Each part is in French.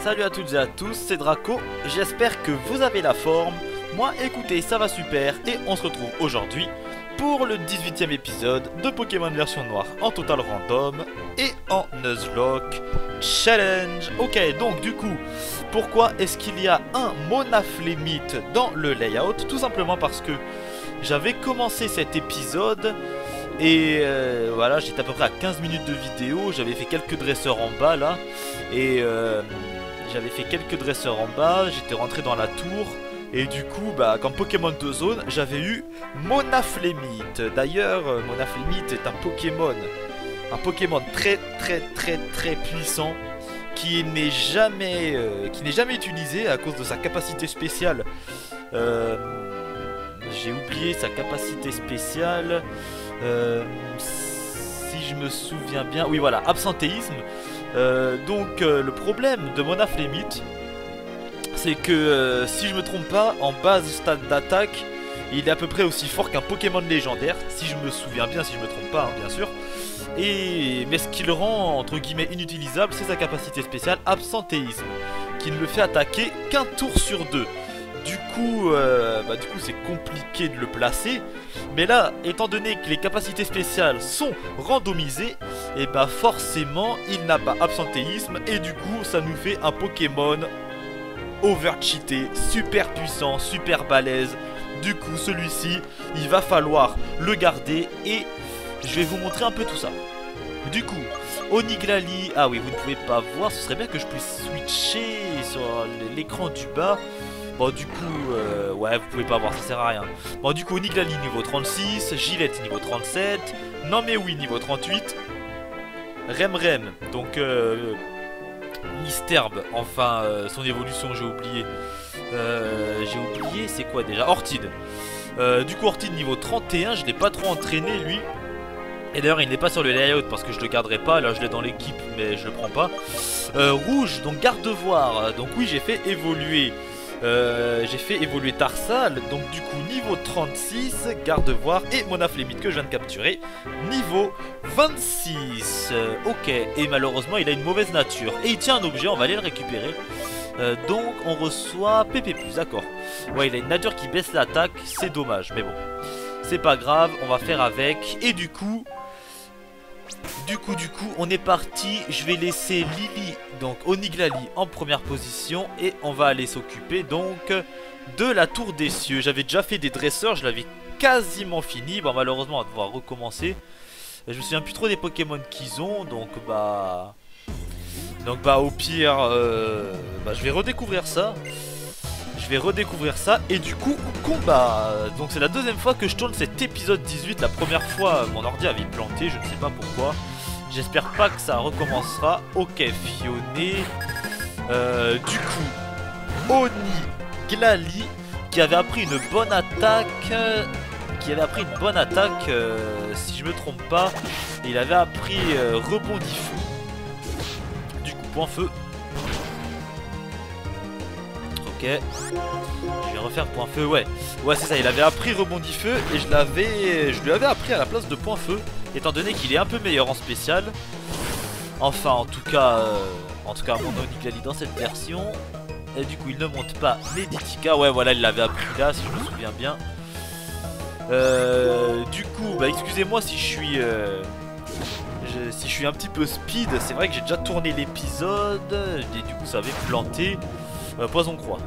Salut à toutes et à tous, c'est Draco, j'espère que vous avez la forme. Moi écoutez, ça va super et on se retrouve aujourd'hui pour le 18e épisode de Pokémon version noire en total random et en Nuzlocke Challenge. Ok, donc du coup, pourquoi est-ce qu'il y a un Monaflémite dans le layout? Tout simplement parce que j'avais commencé cet épisode et voilà, j'étais à peu près à 15 minutes de vidéo. J'avais fait quelques dresseurs en bas là. Et j'étais rentré dans la tour. Et du coup, bah, comme Pokémon de zone, j'avais eu Monaflémite. D'ailleurs, Monaflémite est un Pokémon très puissant qui n'est jamais utilisé à cause de sa capacité spéciale. J'ai oublié sa capacité spéciale. Si je me souviens bien, oui voilà, absentéisme. Le problème de Monaflémite, c'est que si je me trompe pas, en base stade d'attaque, il est à peu près aussi fort qu'un Pokémon légendaire, si je me souviens bien, si je me trompe pas, hein, bien sûr. Mais ce qui le rend entre guillemets inutilisable, c'est sa capacité spéciale absentéisme, qui ne le fait attaquer qu'un tour sur deux. Du coup c'est compliqué de le placer. Mais là, étant donné que les capacités spéciales sont randomisées, et bah forcément il n'a pas absentéisme. Et du coup ça nous fait un Pokémon overcheaté, super puissant, super balèze. Du coup celui-ci, il va falloir le garder. Et je vais vous montrer un peu tout ça. Du coup, Oniglali, ah oui, vous ne pouvez pas voir, ce serait bien que je puisse switcher sur l'écran du bas. Bon du coup, ouais vous pouvez pas voir, ça sert à rien. Bon du coup Oniglali niveau 36, Gillette niveau 37, Namewi niveau 38, Remrem, donc Misterbe, enfin son évolution j'ai oublié. C'est quoi déjà? Ortide. Du coup Ortide niveau 31, je l'ai pas trop entraîné lui. Et d'ailleurs il n'est pas sur le layout parce que je le garderai pas, là je l'ai dans l'équipe mais je le prends pas. Rouge, donc Gardevoir, donc oui j'ai fait évoluer Tarsal, donc du coup niveau 36, Gardevoir et Monaflémite que je viens de capturer, niveau 26. Ok, et malheureusement il a une mauvaise nature et il tient un objet, on va aller le récupérer. Donc on reçoit PP+, d'accord. Ouais, il a une nature qui baisse l'attaque, c'est dommage, mais bon, c'est pas grave, on va faire avec. Et du coup, on est parti. Je vais laisser Lily, donc Oniglali en première position. Et on va aller s'occuper donc de la tour des cieux. J'avais déjà fait des dresseurs, je l'avais quasiment fini. Bon malheureusement on va devoir recommencer. Je me souviens plus trop des Pokémon qu'ils ont. Donc au pire je vais redécouvrir ça. Et du coup combat. Donc c'est la deuxième fois que je tourne cet épisode 18. La première fois mon ordi avait planté, je ne sais pas pourquoi. J'espère pas que ça recommencera. Ok, Fionné. Du coup Oniglali qui avait appris une bonne attaque. Si je me trompe pas. Il avait appris rebondifou. Du coup point feu. Ok, je vais refaire point feu, ouais c'est ça, il avait appris rebondit feu et je lui avais appris à la place de point feu, étant donné qu'il est un peu meilleur en spécial. Enfin en tout cas mon Oniglali dans cette version. Et du coup il ne monte pas Meditika, ouais voilà il l'avait appris là si je me souviens bien. Du coup excusez-moi si je suis un petit peu speed, c'est vrai que j'ai déjà tourné l'épisode et du coup ça avait planté. Poison croix.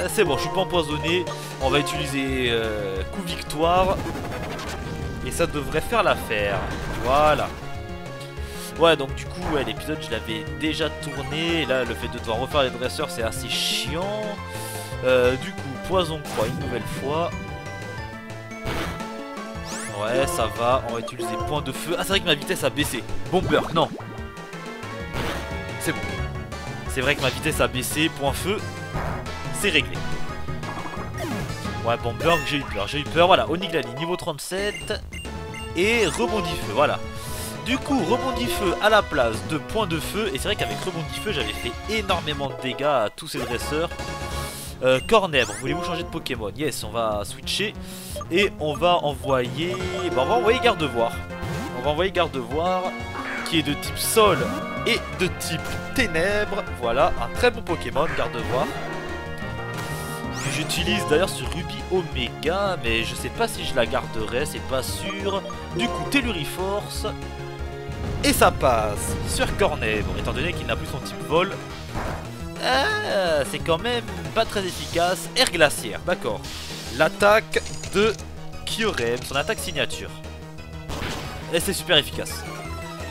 C'est bon, je suis pas empoisonné. On va utiliser coup victoire. Et ça devrait faire l'affaire. Voilà. Ouais, donc du coup, l'épisode je l'avais déjà tourné. Et là, le fait de devoir refaire les dresseurs, c'est assez chiant. Du coup, poison croix une nouvelle fois. Ouais, ça va. On va utiliser point de feu. Ah, c'est vrai que ma vitesse a baissé. Bomber, non. C'est bon. C'est vrai que ma vitesse a baissé, point feu, c'est réglé. Ouais, Bomber, j'ai eu peur, voilà, Oniglali, niveau 37, et rebondit feu, voilà. Du coup, rebondit feu à la place de point de feu, et c'est vrai qu'avec rebondit feu, j'avais fait énormément de dégâts à tous ces dresseurs. Cornèbre, voulez-vous changer de Pokémon? Yes, on va switcher, et on va envoyer, Gardevoir. On va envoyer Gardevoir, qui est de type sol. est de type ténèbres. Voilà, un très bon Pokémon, garde-voir. Que j'utilise d'ailleurs sur Ruby Omega, mais je sais pas si je la garderai, c'est pas sûr. Du coup, Telluriforce. Et ça passe sur Cornèbre, étant donné qu'il n'a plus son type vol. Ah, c'est quand même pas très efficace. Air glaciaire, d'accord. L'attaque de Kyurem, son attaque signature. Et c'est super efficace.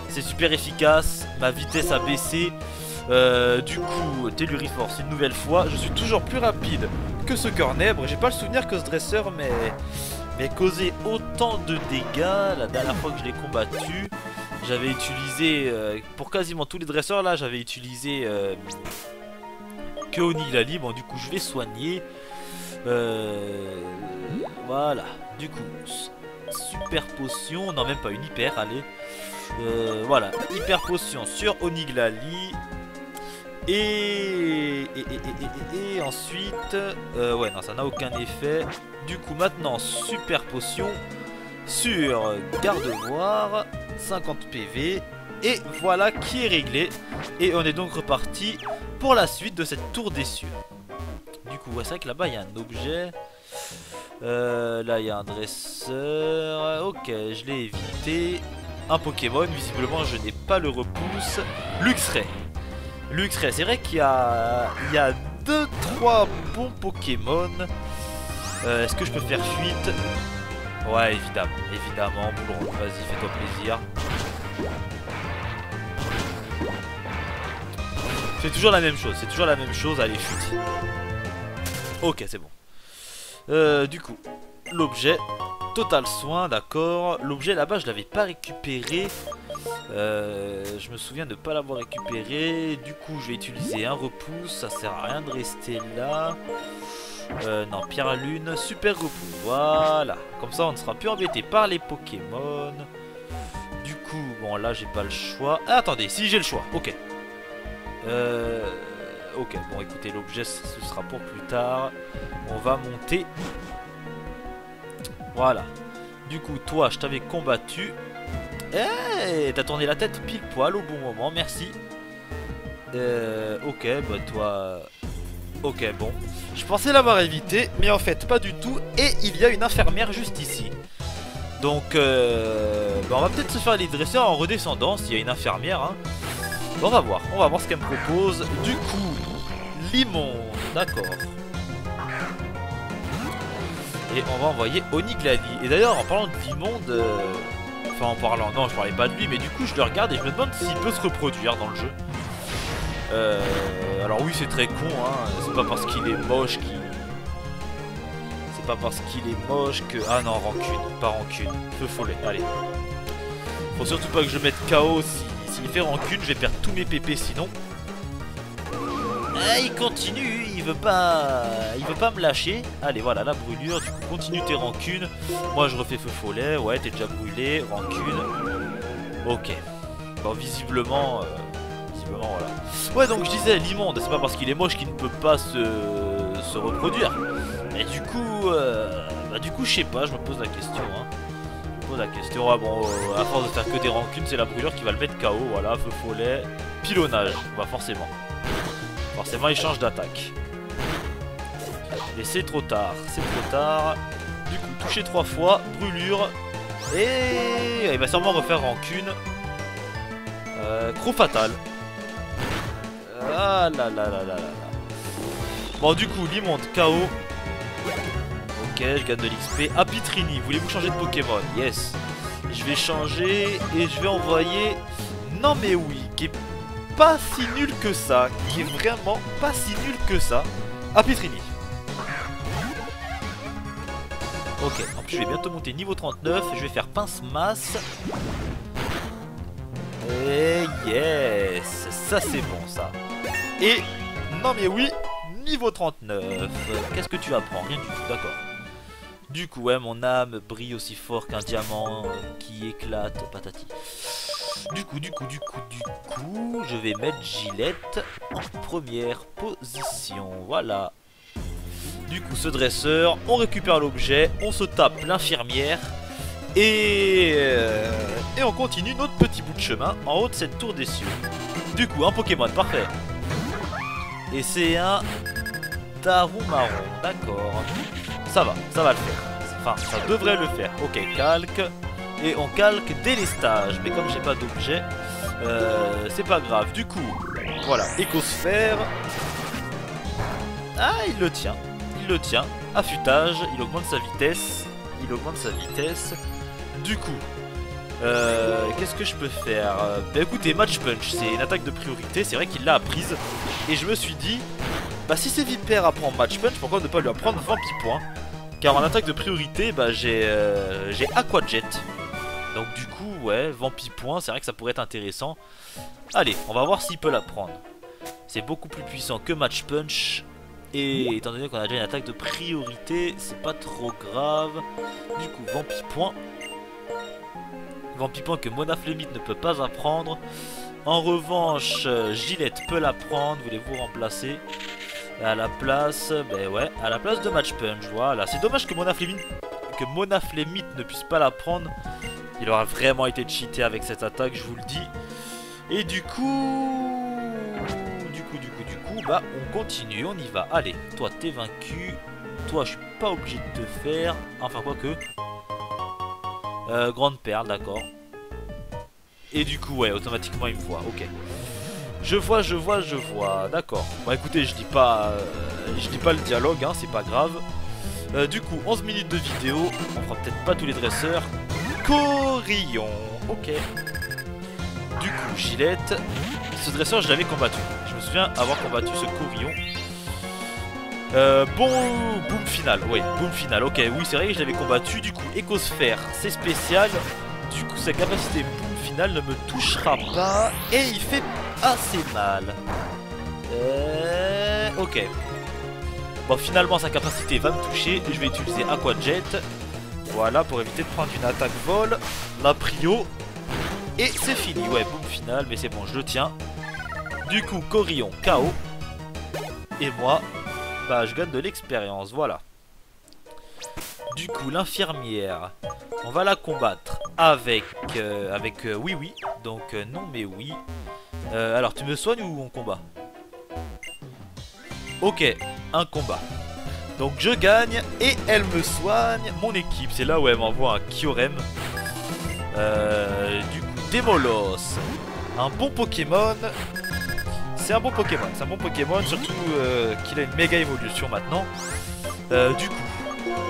C'est super efficace, ma vitesse a baissé. Du coup, Telluriforce une nouvelle fois. Je suis toujours plus rapide que ce Cornèbre. J'ai pas le souvenir que ce dresseur m'ait causé autant de dégâts la dernière fois que je l'ai combattu. J'avais utilisé, pour quasiment tous les dresseurs là, j'avais utilisé que Oniglali. Bon, du coup, je vais soigner. Voilà, du coup, super potion, non, même pas une hyper, allez. Voilà, hyper potion sur Oniglali. Et ensuite, ouais, non, ça n'a aucun effet. Du coup, maintenant, super potion sur Gardevoir, 50 PV. Et voilà qui est réglé. Et on est donc reparti pour la suite de cette tour des cieux. Du coup, ouais, c'est vrai que là-bas, il y a un objet. Là, il y a un dresseur. Ok, je l'ai évité. Un Pokémon, visiblement, je n'ai pas le repousse. Luxray. Luxray, c'est vrai qu'il y a 2-3 bons Pokémon. Est-ce que je peux faire fuite? Ouais, évidemment, évidemment. Boulron, vas-y, fais-toi plaisir. C'est toujours la même chose, c'est toujours la même chose. Allez, fuite. Ok, c'est bon. Du coup, l'objet, total soin, d'accord. L'objet là-bas, je l'avais pas récupéré. Je me souviens de ne pas l'avoir récupéré. Du coup, je vais utiliser un repousse. Ça sert à rien de rester là. Non, pierre à lune, super repousse. Voilà. Comme ça, on ne sera plus embêté par les Pokémon. Du coup, bon, là, j'ai pas le choix. Ah, attendez, si j'ai le choix. Ok. Ok, bon, écoutez, l'objet, ce sera pour plus tard. On va monter. Voilà. Du coup, toi, je t'avais combattu. Eh, t'as tourné la tête pile poil au bon moment, merci. Ok, bah toi... Ok, bon. Je pensais l'avoir évité, mais en fait, pas du tout. Et il y a une infirmière juste ici. Donc, bah, on va peut-être se faire les dresseurs en redescendant s'il y a une infirmière. Hein. Bon, on va voir ce qu'elle me propose. Du coup, Limon, d'accord. Et on va envoyer Oniglali. Et d'ailleurs, en parlant de Limonde... Enfin, en parlant... Non, je parlais pas de lui, mais du coup, je le regarde et je me demande s'il peut se reproduire dans le jeu. Alors oui, c'est très con, hein. C'est pas parce qu'il est moche qu'il... C'est pas parce qu'il est moche que... Ah non, rancune, pas rancune. Feu follet, allez. Faut surtout pas que je mette KO. S'il fait rancune, je vais perdre tous mes PP sinon. Ah, il continue, il veut pas me lâcher. Allez, voilà, la brûlure. Du coup, continue tes rancunes. Moi, je refais feu follet. Ouais, t'es déjà brûlé. Rancune. Ok. Bon, visiblement, voilà. Ouais, donc je disais, l'immonde, c'est pas parce qu'il est moche qu'il ne peut pas se reproduire. Et du coup, je sais pas, je me pose la question. Hein. Je me pose la question. Ah bon, à force de faire que des rancunes, c'est la brûlure qui va le mettre KO. Voilà, feu follet. Pilonnage. Bah, forcément. Forcément, il change d'attaque. Et c'est trop tard. C'est trop tard. Du coup, toucher 3 fois. Brûlure. Et il va sûrement refaire rancune. Croc fatal. Ah là là là là là. Bon, du coup, l'immonde KO. Ok, je gagne de l'XP. Apitrini, voulez-vous changer de Pokémon? Yes. Je vais changer et je vais envoyer... Non mais oui, qui est pas si nul que ça. Qui est vraiment pas si nul que ça. Apitrini. Ok, en plus je vais bientôt monter niveau 39. Je vais faire pince-masse. Et yes, ça c'est bon ça. Et non mais oui, niveau 39. Qu'est-ce que tu apprends? Rien du tout, d'accord. Du coup, ouais, mon âme brille aussi fort qu'un diamant qui éclate, patati. Du coup, je vais mettre Gillette en première position. Voilà. Du coup, ce dresseur, on récupère l'objet, on se tape l'infirmière. Et on continue notre petit bout de chemin en haut de cette tour des cieux. Du coup, un Pokémon, parfait. Et c'est un Darumaron, d'accord. Ça va le faire. Enfin, ça devrait le faire. Ok, calque. Et on calque délestage. Mais comme j'ai pas d'objet, c'est pas grave. Du coup, voilà, écosphère. Ah, il le tient. Il le tient. Affûtage, il augmente sa vitesse. Il augmente sa vitesse. Du coup, qu'est-ce que je peux faire? Bah écoutez, Match Punch, c'est une attaque de priorité. C'est vrai qu'il l'a apprise. Et je me suis dit, bah si c'est Vipère apprend Match Punch, pourquoi ne pas lui apprendre Vampipoint? Car en attaque de priorité, bah j'ai Aqua Jet. Donc du coup, ouais, Vampipoint, c'est vrai que ça pourrait être intéressant. Allez, on va voir s'il peut la prendre. C'est beaucoup plus puissant que Match Punch. Et étant donné qu'on a déjà une attaque de priorité, c'est pas trop grave. Du coup, Vampipoint. Vampipoint que Monaflémite ne peut pas apprendre. En revanche, Gillette peut la prendre. Voulez-vous remplacer? À la place, ben ouais, à la place de Match Punch, voilà. C'est dommage que Monaflémite ne puisse pas la prendre. Il aura vraiment été cheaté avec cette attaque, je vous le dis. Et du coup, bah on continue, on y va. Allez, toi t'es vaincu. Toi je suis pas obligé de te faire. Enfin quoi que. Grande perle, d'accord. Et du coup ouais, automatiquement il me voit, ok. Je vois, d'accord. Bah écoutez, je dis pas le dialogue, hein, c'est pas grave. Du coup, 11 minutes de vidéo. On fera peut-être pas tous les dresseurs. Corillon, ok. Du coup, Gillette. Ce dresseur, je l'avais combattu. Je me souviens avoir combattu ce Corillon. Bon, boom final, ouais, boom final, ok. Oui, c'est vrai que je l'avais combattu. Du coup, Écosphère, c'est spécial. Du coup, sa capacité boom final ne me touchera pas. Et il fait assez mal. Ok. Bon, finalement, sa capacité va me toucher. Je vais utiliser Aqua Jet. Voilà, pour éviter de prendre une attaque vol. La prio. Et c'est fini. Ouais, boom final. Mais c'est bon, je le tiens. Du coup, Corillon, KO. Et moi, bah, je gagne de l'expérience. Voilà. Du coup, l'infirmière, on va la combattre avec oui, oui. Donc, non, mais oui. Alors, tu me soignes ou on combat? Ok, un combat. Donc je gagne et elle me soigne. Mon équipe, c'est là où elle m'envoie un Kyurem. Du coup, Démolos. Un bon Pokémon. C'est un bon Pokémon. C'est un bon Pokémon, surtout qu'il a une méga évolution maintenant. Du coup,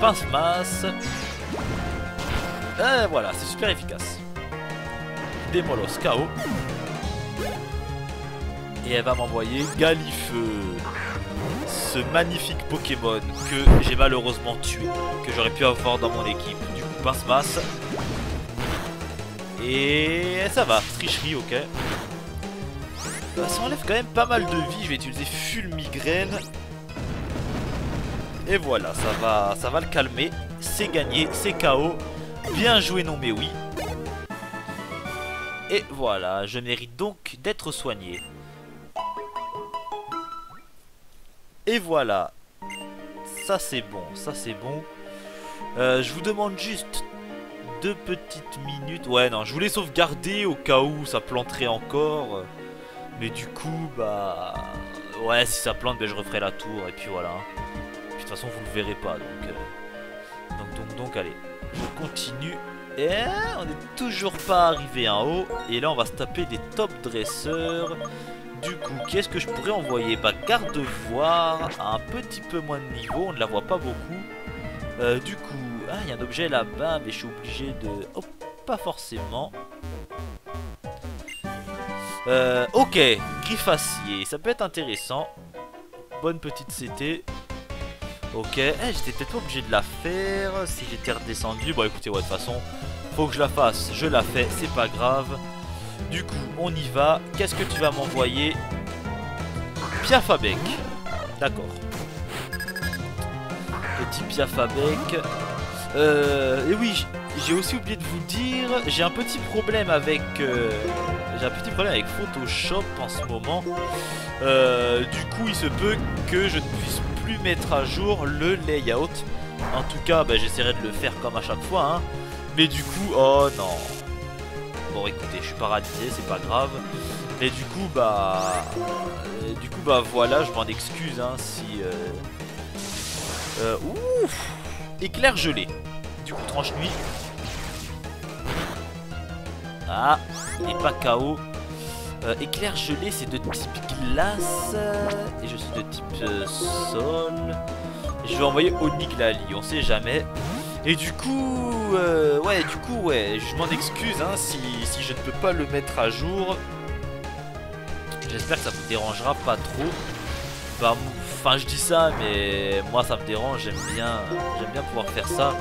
Pince-Masse. Voilà, c'est super efficace. Démolos KO. Et elle va m'envoyer Galifeu. Ce magnifique Pokémon que j'ai malheureusement tué, que j'aurais pu avoir dans mon équipe. Du coup, Pince-Masse. Et ça va, tricherie, ok. Ça enlève quand même pas mal de vie. Je vais utiliser Fulmigraine. Et voilà, ça va le calmer. C'est gagné, c'est KO. Bien joué, non mais oui. Et voilà, je mérite donc d'être soigné. Et voilà. Ça c'est bon, ça c'est bon. Je vous demande juste 2 petites minutes. Ouais non, je voulais sauvegarder au cas où ça planterait encore. Mais du coup, bah... Ouais, si ça plante, ben, je referai la tour. Et puis voilà. Puis, de toute façon, vous le verrez pas. Donc, allez. Je continue. Et on n'est toujours pas arrivé en haut. Et là, on va se taper des top dresseurs. Du coup, qu'est-ce que je pourrais envoyer? Bah, garde-voir à un petit peu moins de niveau. On ne la voit pas beaucoup. Du coup, il y a un objet là-bas. Mais je suis obligé de... Oh, pas forcément. Ok, Griffacier, ça peut être intéressant. Bonne petite CT. Ok, j'étais peut-être pas obligé de la faire si j'étais redescendu. Bon écoutez, ouais, de toute façon, faut que je la fasse, je la fais, c'est pas grave. Du coup, on y va. Qu'est-ce que tu vas m'envoyer? Piafabec. D'accord. Petit Piafabec. Et oui, j'ai aussi oublié de vous dire, j'ai un petit problème avec Photoshop en ce moment. Du coup, il se peut que je ne puisse plus mettre à jour le layout. En tout cas, bah, j'essaierai de le faire comme à chaque fois. Hein. Mais du coup, oh non. Bon, écoutez, je suis paralysé, c'est pas grave. Et du coup bah voilà, je m'en excuse hein, si ouf, éclair gelé. Du coup tranche nuit. Ah, il n'est pas KO. Éclair gelé, c'est de type glace et je suis de type sol. Je vais envoyer Oniglali, on sait jamais. Et du coup, ouais, je m'en excuse hein, si je ne peux pas le mettre à jour. J'espère que ça vous dérangera pas trop. Bah, enfin, je dis ça, mais moi ça me dérange. J'aime bien pouvoir faire ça.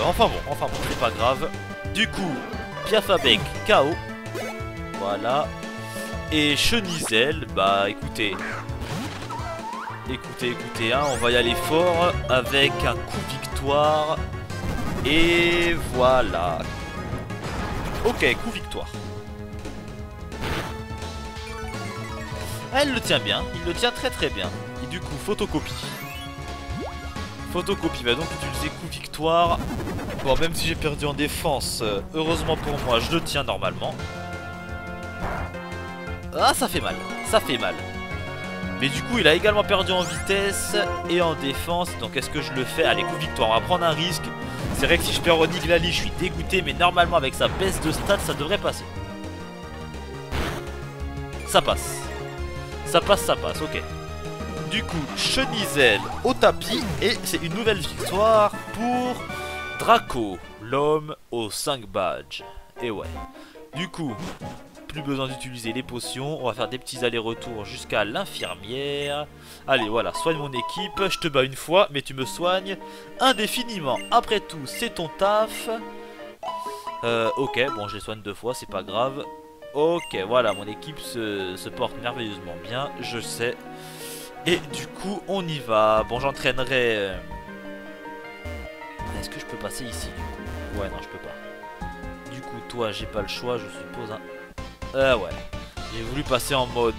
Enfin bon, c'est pas grave. Du coup, Piafabec KO. Voilà. Et Chenizel, bah écoutez, hein, on va y aller fort avec un coup victoire. Et voilà. Ok, coup victoire. Elle le tient bien, il le tient très très bien. Et du coup, photocopie. Photocopie va donc utiliser coup victoire. Bon, même si j'ai perdu en défense, heureusement pour moi, je le tiens normalement. Ah, ça fait mal, ça fait mal. Mais du coup, il a également perdu en vitesse et en défense. Donc, est-ce que je le fais? Allez, coup victoire, on va prendre un risque. C'est vrai que si je perds Oniglali, je suis dégoûté. Mais normalement, avec sa baisse de stats, ça devrait passer. Ça passe. Ça passe, ok. Du coup, Chenizel au tapis. Et c'est une nouvelle victoire pour Draco, l'homme aux 5 badges. Et ouais. Du coup, plus besoin d'utiliser les potions. On va faire des petits allers-retours jusqu'à l'infirmière. Allez, voilà, soigne mon équipe. Je te bats une fois, mais tu me soignes indéfiniment. Après tout, c'est ton taf. Ok, bon, je les soigne 2 fois, c'est pas grave. Ok, voilà, mon équipe se porte merveilleusement bien, je sais. Et du coup, on y va. Bon, j'entraînerai... Est-ce que je peux passer ici, du coup? Ouais, non, je peux pas. Du coup, toi, j'ai pas le choix, je suppose. Hein. Ouais. J'ai voulu passer en mode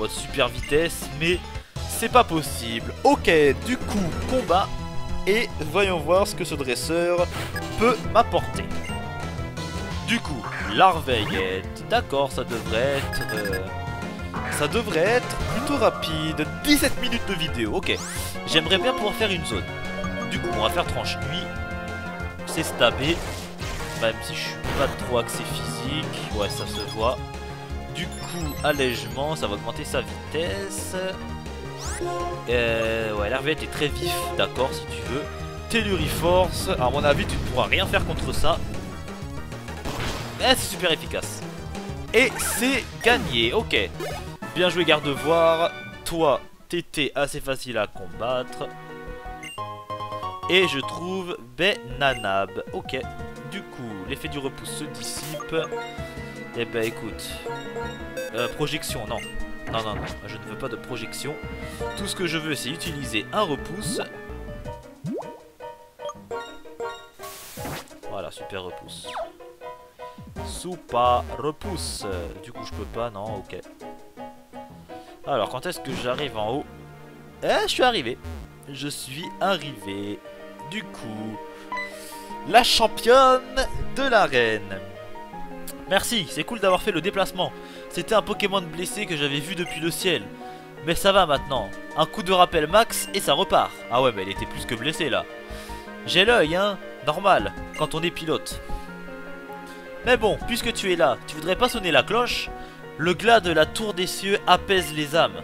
super vitesse, mais c'est pas possible. Ok, du coup, combat. Et voyons voir ce que ce dresseur peut m'apporter. Du coup, l'arveillette. D'accord, ça devrait être plutôt rapide. 17 minutes de vidéo, ok. J'aimerais bien pouvoir faire une zone. Du coup, on va faire tranche nuit. C'est stabé. Même si je suis pas trop axé physique. Ouais, ça se voit. Du coup, allègement, ça va augmenter sa vitesse. Ouais, l'arveillette est très vif, d'accord, si tu veux. Telluriforce, à mon avis, tu ne pourras rien faire contre ça. Mais c'est super efficace. Et c'est gagné, ok. Bien joué, garde-voir. Toi, t'étais assez facile à combattre. Et je trouve Benanab. Ok. Du coup, l'effet du repousse se dissipe. Eh ben écoute. Projection, non. Non, non, non. Je ne veux pas de projection. Tout ce que je veux, c'est utiliser un repousse. Voilà, super repousse. Soupa repousse. Du coup, je peux pas, non, ok. Alors, quand est-ce que j'arrive en haut? Je suis arrivé. Je suis arrivé. Du coup, la championne de l'arène. Merci, c'est cool d'avoir fait le déplacement. C'était un Pokémon blessé que j'avais vu depuis le ciel. Mais ça va maintenant. Un coup de rappel max et ça repart. Ah ouais, mais elle était plus que blessée là. J'ai l'œil, hein. Normal, quand on est pilote. Mais bon, puisque tu es là, tu voudrais pas sonner la cloche? Le glas de la tour des cieux apaise les âmes.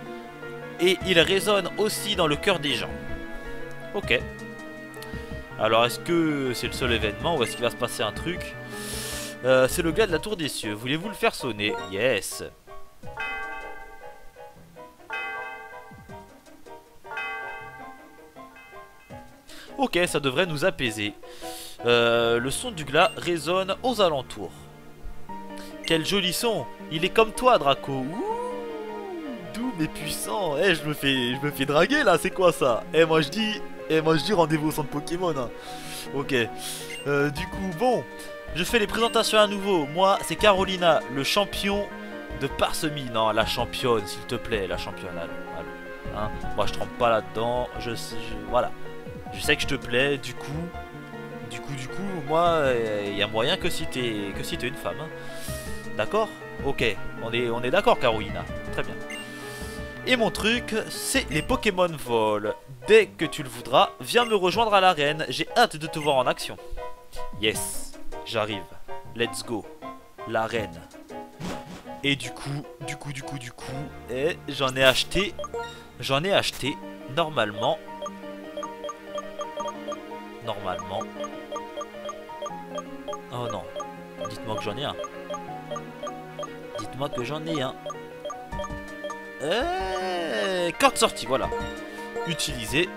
Et il résonne aussi dans le cœur des gens. Ok. Alors, est-ce que c'est le seul événement ou est-ce qu'il va se passer un truc? C'est le glas de la tour des cieux. Voulez-vous le faire sonner? Yes. Ok, ça devrait nous apaiser. Le son du glas résonne aux alentours. Quel joli son! Il est comme toi, Draco. Ouh, doux mais puissant. Je me fais draguer là. C'est quoi ça? Moi je dis rendez-vous au centre Pokémon. Hein. Ok. Du coup, bon, je fais les présentations à nouveau. Moi, c'est Carolina, le champion de Parsemie. Non, la championne, s'il te plaît, la championne. Allô. Hein, moi, je trempe pas là-dedans. Voilà. Je sais que je te plais. Du coup, moi, il y a moyen que si t'es une femme. Hein. D'accord? Ok, on est d'accord, Carolina. Très bien. Et mon truc, c'est les Pokémon Vol. Dès que tu le voudras, viens me rejoindre à l'arène. J'ai hâte de te voir en action. Yes, j'arrive. Let's go. L'arène. Et du coup, j'en ai acheté. Normalement. Oh non. Dites-moi que j'en ai un. Dites-moi que j'en ai un. Carte sortie, voilà. Utiliser.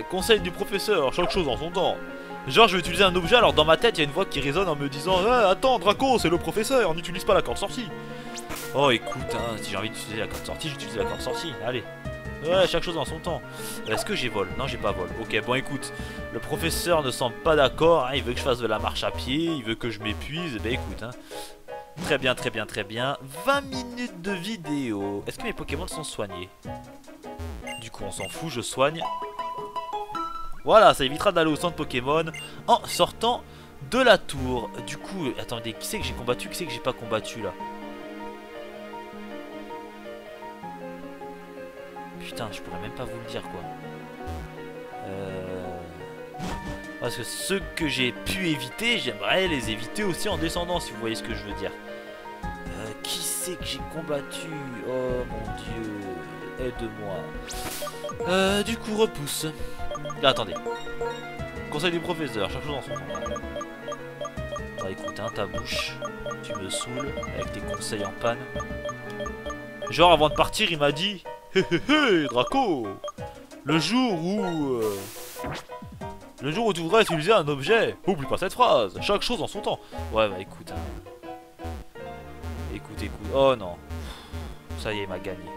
Conseil du professeur, chaque chose en son temps. Genre je vais utiliser un objet, alors dans ma tête il y a une voix qui résonne en me disant attends Draco, c'est le professeur, n'utilise pas la carte sortie. Oh écoute, hein, si j'ai envie d'utiliser la carte sortie, j'utilise la carte sortie, allez. Ouais, chaque chose en son temps. Est-ce que j'ai vol? Non, j'ai pas vol. Ok, bon écoute, le professeur ne semble pas d'accord, hein, il veut que je fasse de la marche à pied, il veut que je m'épuise, bah écoute, hein. Très bien, très bien, très bien. 20 minutes de vidéo. Est-ce que mes Pokémon sont soignés? Du coup, on s'en fout, je soigne. Voilà, ça évitera d'aller au centre Pokémon en sortant de la tour. Du coup, attendez, qui c'est que j'ai combattu? Qui c'est que j'ai pas combattu là? Putain, je pourrais même pas vous le dire quoi. Parce que ceux que j'ai pu éviter, j'aimerais les éviter aussi en descendant, si vous voyez ce que je veux dire. Qui c'est que j'ai combattu? Oh mon dieu, aide-moi. Du coup, repousse. Là, attendez. Conseil du professeur, chaque chose en son temps. Bah écoute, hein, ta bouche, tu me saoules avec tes conseils en panne. Genre, avant de partir, il m'a dit hé hé hé, Draco, le jour où tu voudras utiliser un objet, oublie pas cette phrase, chaque chose en son temps. Ouais, bah écoute, hein. Écoute. Oh non. Ça y est, il m'a gagné.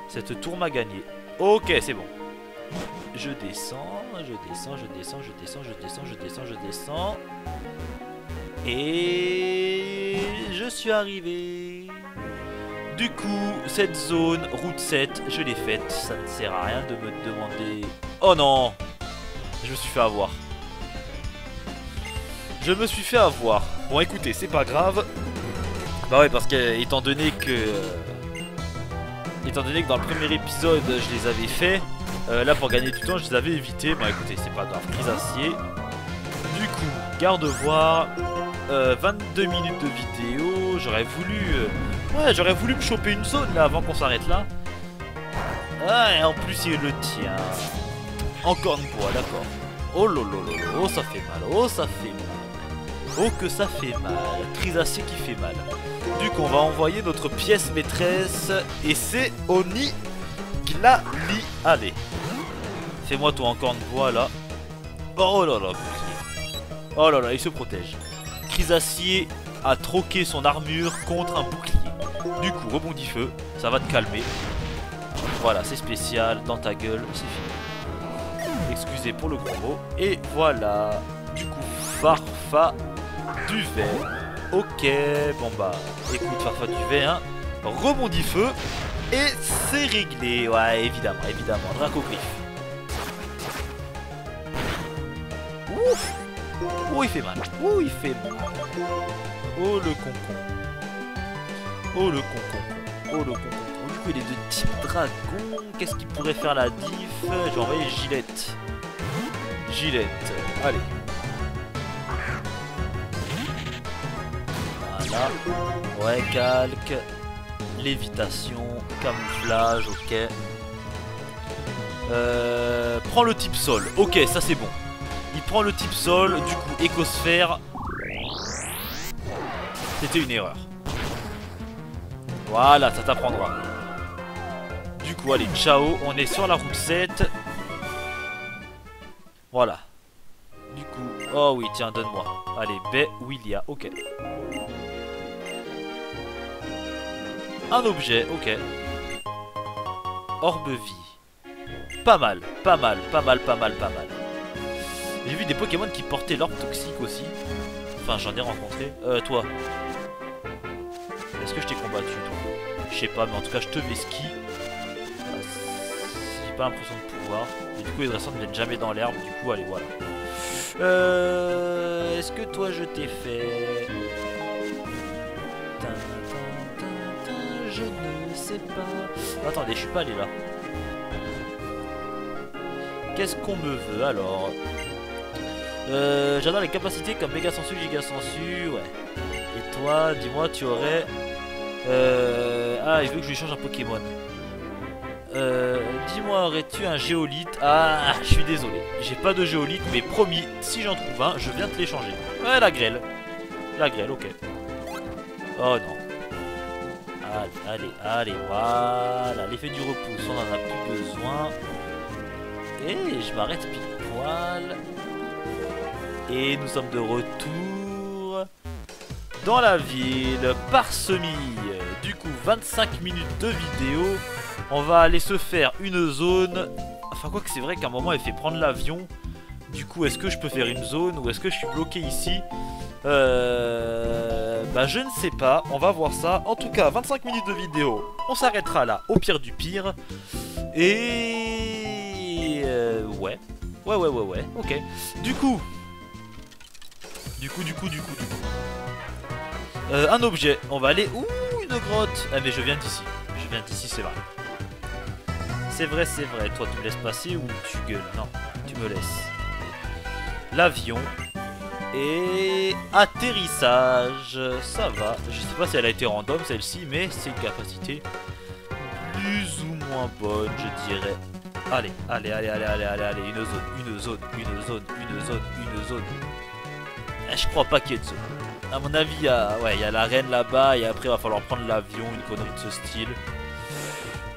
Cette tour m'a gagné. Ok, c'est bon. Je descends. Et je suis arrivé. Du coup, cette zone, route 7, je l'ai faite. Ça ne sert à rien de me demander... Oh non! Je me suis fait avoir. Bon écoutez, c'est pas grave. Bah ouais, parce que étant donné que dans le premier épisode je les avais fait, là pour gagner du temps je les avais évités. Bah écoutez, c'est pas grave, prise acier. Du coup, garde-voir, 22 minutes de vidéo. J'aurais voulu me choper une zone là avant qu'on s'arrête là. Ah, et en plus il le tient. Encore une fois, d'accord. Oh lolo, oh ça fait mal, oh que ça fait mal. Crise acier qui fait mal. Du coup on va envoyer notre pièce maîtresse. Et c'est Oni Glali. Allez. Fais-moi toi encore une voix là. Oh là là, bouclier. Oh là là, il se protège. Crise acier a troqué son armure contre un bouclier. Du coup, rebondis feu, ça va te calmer. Voilà, c'est spécial, dans ta gueule, c'est fini. Excusez pour le gros mot. Et voilà. Du coup, Farfa Duvet. Ok, bon bah, écoute Farfa Duvet, hein. Rebondis feu. Et c'est réglé. Ouais, évidemment. Dracogriffe. Ouf. Oh, il fait mal. Oh, le concon. Oh, du coup, il est de type dragon. Qu'est-ce qu'il pourrait faire la diff? Je vais envoyer Gillette. Allez. Voilà. Ouais, calque. Lévitation. Camouflage, ok. Prends le type sol. Ok, ça c'est bon. Il prend le type sol. Du coup, écosphère. C'était une erreur. Voilà, ça t'apprendra. Du coup, allez, ciao. On est sur la route 7. Voilà. Du coup, oh oui, tiens, donne-moi. Allez, baie Willia, ok. Un objet, ok. Orbe vie. Pas mal. J'ai vu des Pokémon qui portaient l'orbe toxique aussi. Enfin, j'en ai rencontré. Toi. Est-ce que je t'ai combattu, toi? Je sais pas, mais en tout cas, je te vesquille. J'ai pas l'impression de pouvoir. Et du coup, les dresseurs ne viennent jamais dans l'herbe. Du coup, allez, voilà. Est-ce que toi, je t'ai fait... sais pas. Attendez, je suis pas allé là. Qu'est-ce qu'on me veut alors? J'adore les capacités comme méga sensu, giga sensu, ouais. Et toi, dis-moi, tu aurais... Ah, il veut que je lui change un Pokémon. Dis-moi, aurais-tu un géolite? Ah, je suis désolé, j'ai pas de géolite, mais promis, si j'en trouve un, je viens te l'échanger. Ouais, la grêle. La grêle, ok. Oh non. Allez, voilà. L'effet du repousse, on en a plus besoin. Et je m'arrête pile poil. Et nous sommes de retour dans la ville, parsemée. Du coup, 25 minutes de vidéo. On va aller se faire une zone. Enfin, quoi que c'est vrai qu'à un moment, elle fait prendre l'avion. Du coup, est-ce que je peux faire une zone ou est-ce que je suis bloqué ici? Bah, je ne sais pas. On va voir ça. En tout cas, 25 minutes de vidéo. On s'arrêtera là, au pire du pire. Et... ouais. Ouais. Ok. Du coup, un objet. On va aller... Ouh, une grotte. Ah, mais je viens d'ici. C'est vrai. C'est vrai. Toi, tu me laisses passer ou tu gueules? Non, tu me laisses. L'avion. Et... atterrissage. Ça va. Je sais pas si elle a été random, celle-ci, mais c'est une capacité plus ou moins bonne, je dirais. Allez. Une zone. Je crois pas qu'il y ait de zone. À mon avis, il y a l'arène là-bas et après il va falloir prendre l'avion, une connerie de ce style.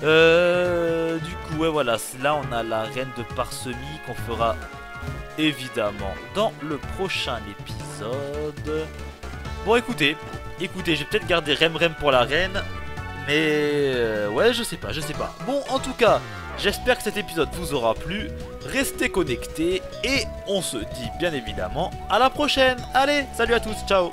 Du coup, ouais, voilà. Là, on a l'arène de parsemée qu'on fera évidemment dans le prochain épisode. Bon, écoutez, je vais peut-être garder Rem pour l'arène. Mais ouais, je sais pas. Bon, en tout cas, j'espère que cet épisode vous aura plu. Restez connectés et on se dit bien évidemment à la prochaine. Allez, salut à tous, ciao.